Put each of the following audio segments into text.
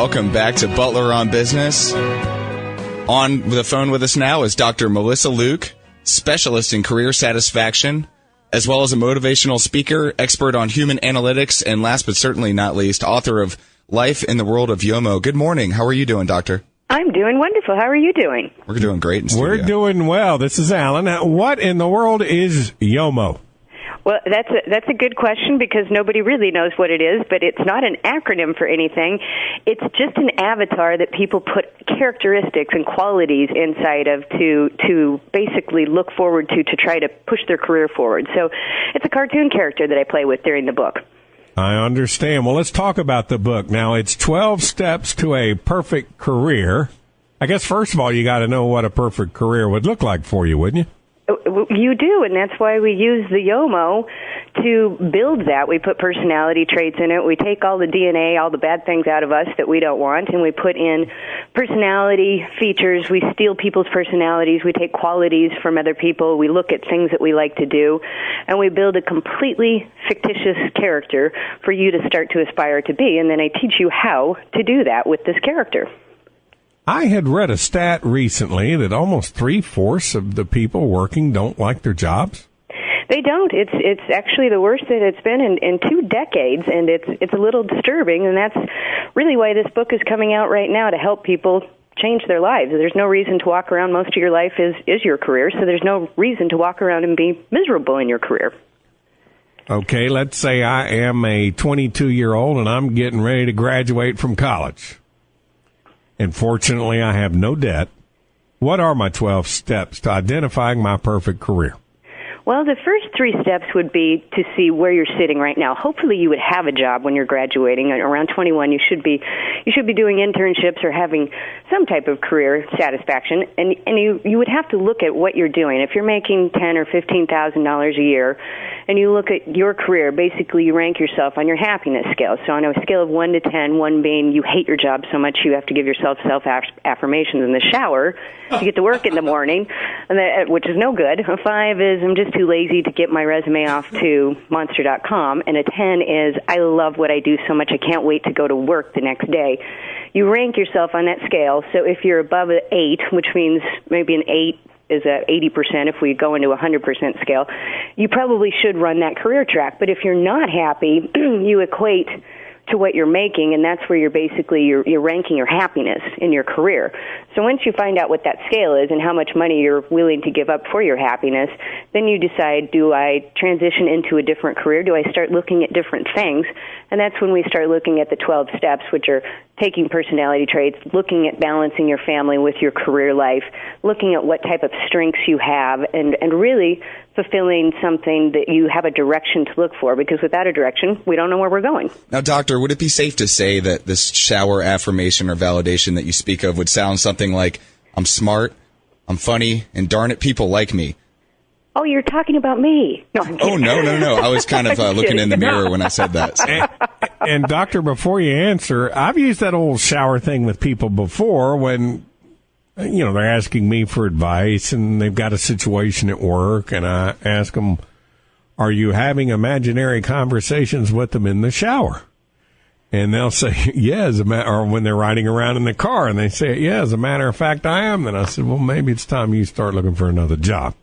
welcome back to Butler on Business. On the phone with us now is Dr. Melissa Luke, specialist in career satisfaction, as well as a motivational speaker, expert on human analytics, and last but certainly not least, author of Life in the World of Yomo. Good morning. How are you doing, Doctor? I'm doing wonderful. How are you doing? We're doing great in studio. We're doing well. This is Alan. Now, what in the world is Yomo? Well, that's a good question because nobody really knows what it is, but it's not an acronym for anything. It's just an avatar that people put characteristics and qualities inside of to basically look forward to try to push their career forward. So it's a cartoon character that I play with during the book. I understand. Well, let's talk about the book. Now, it's 12 steps to a perfect career. I guess, first of all, you got to know what a perfect career would look like for you, wouldn't you? You do, and that's why we use the Yomo to build that. We put personality traits in it. We take all the DNA, all the bad things out of us that we don't want, and we put in personality features. We steal people's personalities. We take qualities from other people. We look at things that we like to do, and we build a completely fictitious character for you to start to aspire to be, and then I teach you how to do that with this character. I had read a stat recently that almost 3/4 of the people working don't like their jobs. They don't. It's actually the worst that it's been in 2 decades, and it's a little disturbing, and that's really why this book is coming out right now, to help people change their lives. There's no reason to walk around. Most of your life is your career, so there's no reason to walk around and be miserable in your career. Okay, let's say I am a 22-year-old and I'm getting ready to graduate from college. And fortunately, I have no debt. What are my 12 steps to identifying my perfect career? Well, the first 3 steps would be to see where you're sitting right now. Hopefully you would have a job when you're graduating. Around 21, you should be doing internships or having some type of career satisfaction. And you would have to look at what you're doing. If you're making $10,000 or $15,000 a year and you look at your career, basically you rank yourself on your happiness scale. So on a scale of 1 to 10, 1 being you hate your job so much you have to give yourself self-affirmations in the shower to get to work in the morning, which is no good. A 5 is I'm just too lazy to get my resume off to monster.com, and a 10 is I love what I do so much I can't wait to go to work the next day. You rank yourself on that scale, so if you're above an 8, which means maybe an 8 is at 80% if we go into a 100% scale, you probably should run that career track. But if you're not happy, you equate to what you're making, and that's where you're ranking your happiness in your career. So once you find out what that scale is and how much money you're willing to give up for your happiness, then you decide, do I transition into a different career? Do I start looking at different things? And that's when we start looking at the 12 steps, which are taking personality traits, looking at balancing your family with your career life, looking at what type of strengths you have, and really fulfilling something that you have a direction to look for, because without a direction, we don't know where we're going. Now, Doctor, would it be safe to say that this shower affirmation or validation that you speak of would sound something like, I'm smart, I'm funny, and darn it, people like me? Oh, you're talking about me. No, I'm kidding. Oh, no. I was kind of looking in the mirror when I said that. So. And Doctor, before you answer, I've used that old shower thing with people before when, they're asking me for advice and they've got a situation at work, and I ask them, are you having imaginary conversations with them in the shower? And they'll say, yeah, or when they're riding around in the car and they say, yeah, as a matter of fact, I am. Then I said, well, maybe it's time you start looking for another job.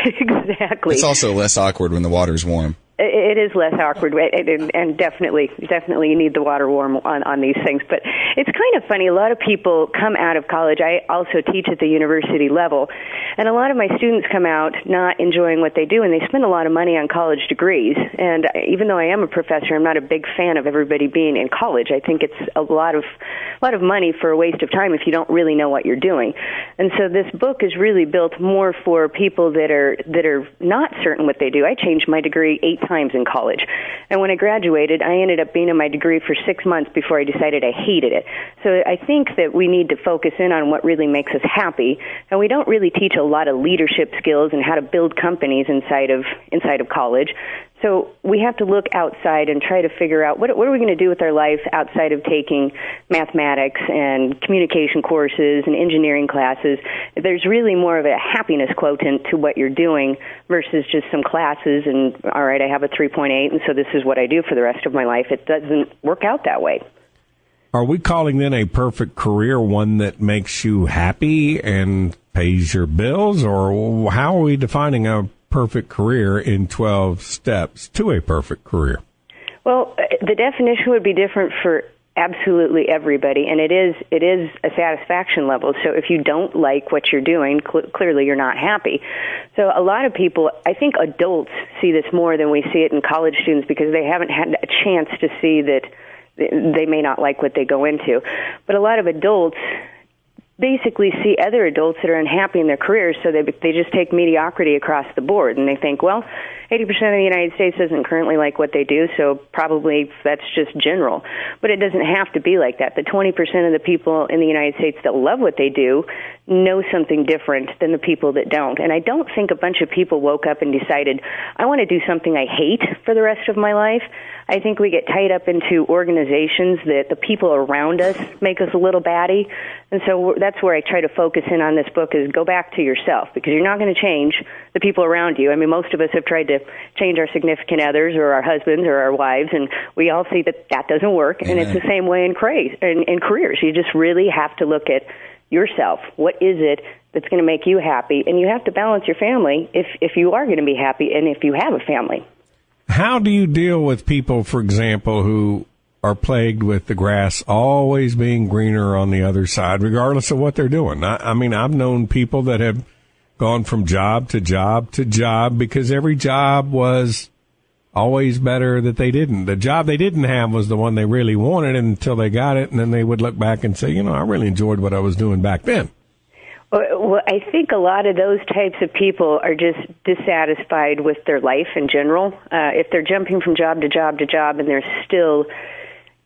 Exactly. It's also less awkward when the water's warm. It is less awkward, and definitely you need the water warm on these things. But it's kind of funny. A lot of people come out of college. I also teach at the university level, and a lot of my students come out not enjoying what they do, and they spend a lot of money on college degrees. And even though I am a professor, I'm not a big fan of everybody being in college. I think it's a lot of money for a waste of time if you don't really know what you're doing. And so this book is really built more for people that are not certain what they do. I changed my degree 8 times in college. And when I graduated, I ended up being in my degree for 6 months before I decided I hated it. So I think that we need to focus in on what really makes us happy. And we don't really teach a lot of leadership skills and how to build companies inside of college. So we have to look outside and try to figure out what are we going to do with our life outside of taking mathematics and communication courses and engineering classes. There's really more of a happiness quotient to what you're doing versus just some classes and, all right, I have a 3.8, and so this is what I do for the rest of my life. It doesn't work out that way. Are we calling then a perfect career one that makes you happy and pays your bills? Or how are we defining a perfect career in 12 steps to a perfect career? Well, the definition would be different for absolutely everybody, and it is a satisfaction level. So if you don't like what you're doing, clearly you're not happy. So a lot of people, I think adults see this more than we see it in college students because they haven't had a chance to see that they may not like what they go into. But a lot of adults basically see other adults that are unhappy in their careers, so they just take mediocrity across the board, and they think, well, 80% of the United States doesn't currently like what they do, so probably that's just general. But it doesn't have to be like that. The 20% of the people in the United States that love what they do know something different than the people that don't. And I don't think a bunch of people woke up and decided, I want to do something I hate for the rest of my life. I think we get tied up into organizations that the people around us make us a little batty. And so that's where I try to focus in on this book is go back to yourself, because you're not going to change the people around you. I mean, most of us have tried to change our significant others or our husbands or our wives, and we all see that that doesn't work. Amen. And it's the same way in careers. You just really have to look at yourself. What is it that's going to make you happy? And you have to balance your family if you are going to be happy and if you have a family. How do you deal with people, for example, who are plagued with the grass always being greener on the other side, regardless of what they're doing? I mean, I've known people that have gone from job to job to job because every job was always better that they didn't. The job they didn't have was the one they really wanted until they got it, and then they would look back and say, I really enjoyed what I was doing back then. Well, I think a lot of those types of people are just dissatisfied with their life in general. If they're jumping from job to job to job and they're still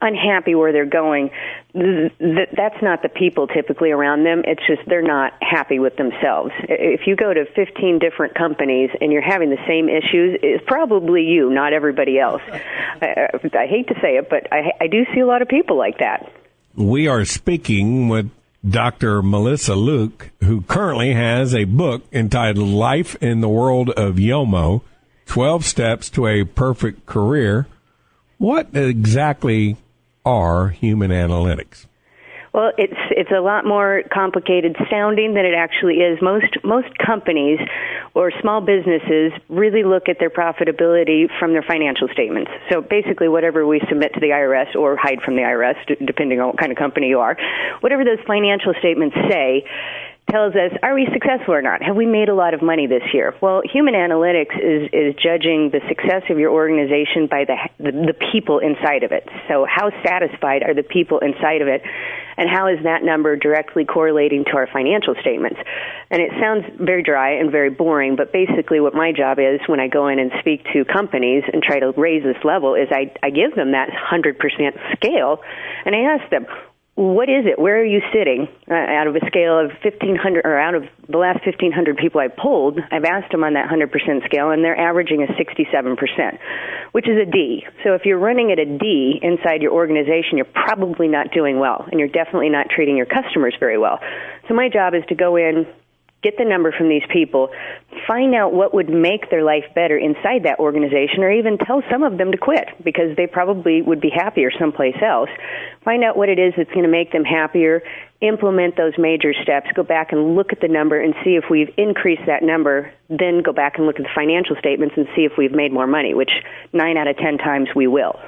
unhappy where they're going, that's not the people typically around them. It's just they're not happy with themselves. If you go to 15 different companies and you're having the same issues, it's probably you, not everybody else. I hate to say it, but I do see a lot of people like that. We are speaking with Dr. Melissa Luke, who currently has a book entitled Life in the World of Yomo, 12 Steps to a Perfect Career. What exactly are human analytics? Well, it's a lot more complicated sounding than it actually is. Most companies or small businesses really look at their profitability from their financial statements. So basically whatever we submit to the IRS or hide from the IRS, depending on what kind of company you are, whatever those financial statements say tells us, are we successful or not? Have we made a lot of money this year? Well, human analytics is judging the success of your organization by the people inside of it. So how satisfied are the people inside of it, and how is that number directly correlating to our financial statements? And it sounds very dry and very boring, but basically what my job is when I go in and speak to companies and try to raise this level is I give them that 100% scale, and I ask them, what is it? Where are you sitting out of a scale of 1,500, or out of the last 1,500 people I polled? I've asked them on that 100% scale, and they're averaging a 67%, which is a D. So if you're running at a D inside your organization, you're probably not doing well, and you're definitely not treating your customers very well. So my job is to go in, get the number from these people, find out what would make their life better inside that organization, or even tell some of them to quit because they probably would be happier someplace else. Find out what it is that's going to make them happier, implement those major steps, go back and look at the number and see if we've increased that number, then go back and look at the financial statements and see if we've made more money, which 9 out of 10 times we will.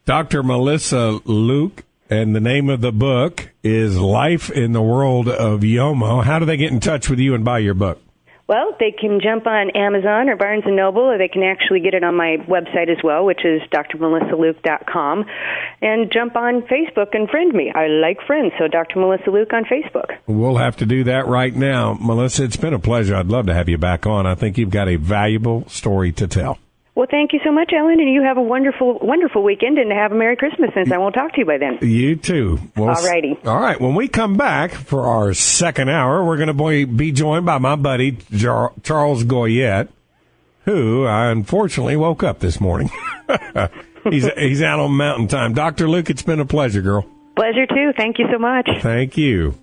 Dr. Melissa Luke, and the name of the book is Life in the World of Yomo. How do they get in touch with you and buy your book? Well, they can jump on Amazon or Barnes & Noble, or they can actually get it on my website as well, which is drmelissaluke.com, and jump on Facebook and friend me. I like friends, so Dr. Melissa Luke on Facebook. We'll have to do that right now. Melissa, it's been a pleasure. I'd love to have you back on. I think you've got a valuable story to tell. Well, thank you so much, Ellen, and you have a wonderful, wonderful weekend, and have a Merry Christmas since I won't talk to you by then. You too. Well, all righty. All right. When we come back for our second hour, we're going to be joined by my buddy, Charles Goyette, who I unfortunately woke up this morning. He's out on mountain time. Dr. Luke, it's been a pleasure, girl. Pleasure, too. Thank you so much. Thank you.